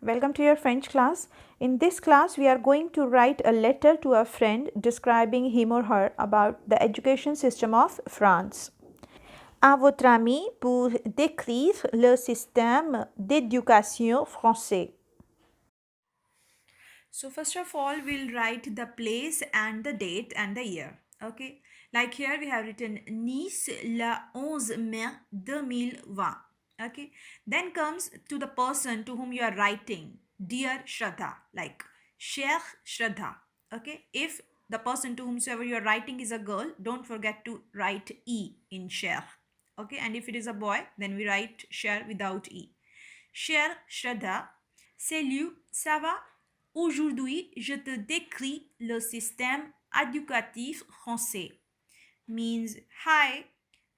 Welcome to your French class. In this class, we are going to write a letter to a friend describing him or her about the education system of France. À votre ami pour décrire le système d'éducation français. So first of all, we'll write the place and the date and the year. Okay. Like here we have written Nice le 11 mai 2020. Okay. Then comes to the person to whom you are writing. Dear Shraddha. Like Cher Shraddha. Okay. If the person to whomsoever you are writing is a girl, don't forget to write E in Cher. Okay. And if it is a boy, then we write Cher without E. Cher Shraddha. Salut, ça va? Aujourd'hui, je te décris le système éducatif français. Means, hi,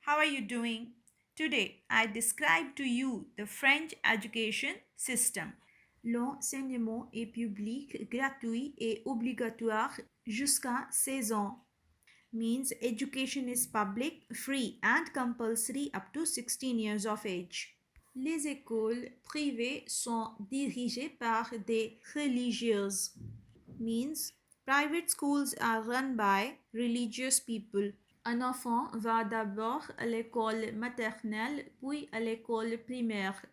how are you doing? Today, I describe to you the French education system. L'enseignement est public, gratuit et obligatoire jusqu'à 16 ans. Means education is public, free and compulsory up to 16 years of age. Les écoles privées sont dirigées par des religieuses. Means private schools are run by religious people. Un enfant va d'abord à l'école maternelle puis à l'école primaire.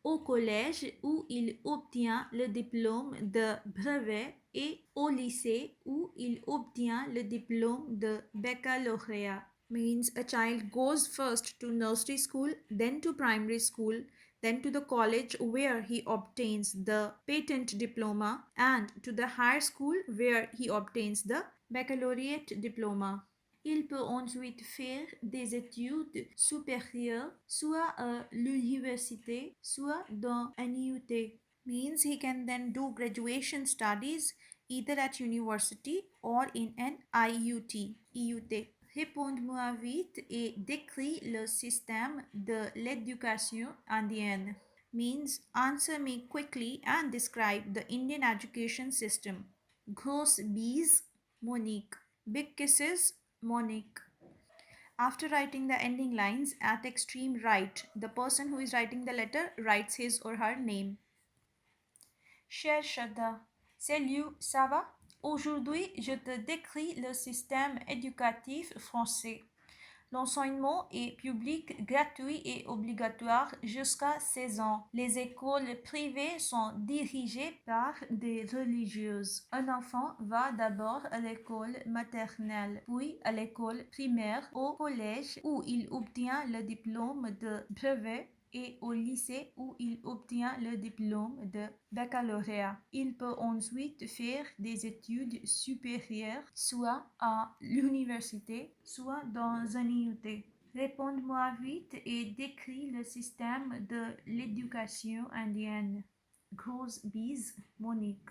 Au collège où il obtient le diplôme de brevet et au lycée où il obtient le diplôme de baccalauréat. Means a child goes first to nursery school, then to primary school, then to the college where he obtains the patent diploma, and to the higher school where he obtains the baccalaureate diploma. Il peut ensuite faire des études supérieures, soit à l'université, soit dans un IUT. Means he can then do graduation studies either at university or in an IUT. IUT. Réponds-moi vite et décris le système de l'éducation indienne. Means answer me quickly and describe the Indian education system. Grosse bise, Monique. Big kisses, Monique. After writing the ending lines at extreme right, the person who is writing the letter writes his or her name. Cher Shraddha, salut, ça va? Aujourd'hui, je te décris le système éducatif français. L'enseignement est public, gratuit et obligatoire jusqu'à 16 ans. Les écoles privées sont dirigées par des religieuses. Un enfant va d'abord à l'école maternelle, puis à l'école primaire, au collège où il obtient le diplôme de brevet et au lycée où il obtient le diplôme de baccalauréat. Il peut ensuite faire des études supérieures, soit à l'université, soit dans un IUT. Réponds-moi vite et décris le système de l'éducation indienne. Grosse bise, Monique.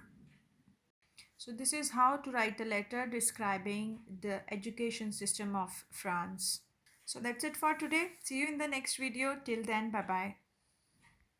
So this is how to write a letter describing the education system of France. So that's it for today. See you in the next video. Till then, bye bye.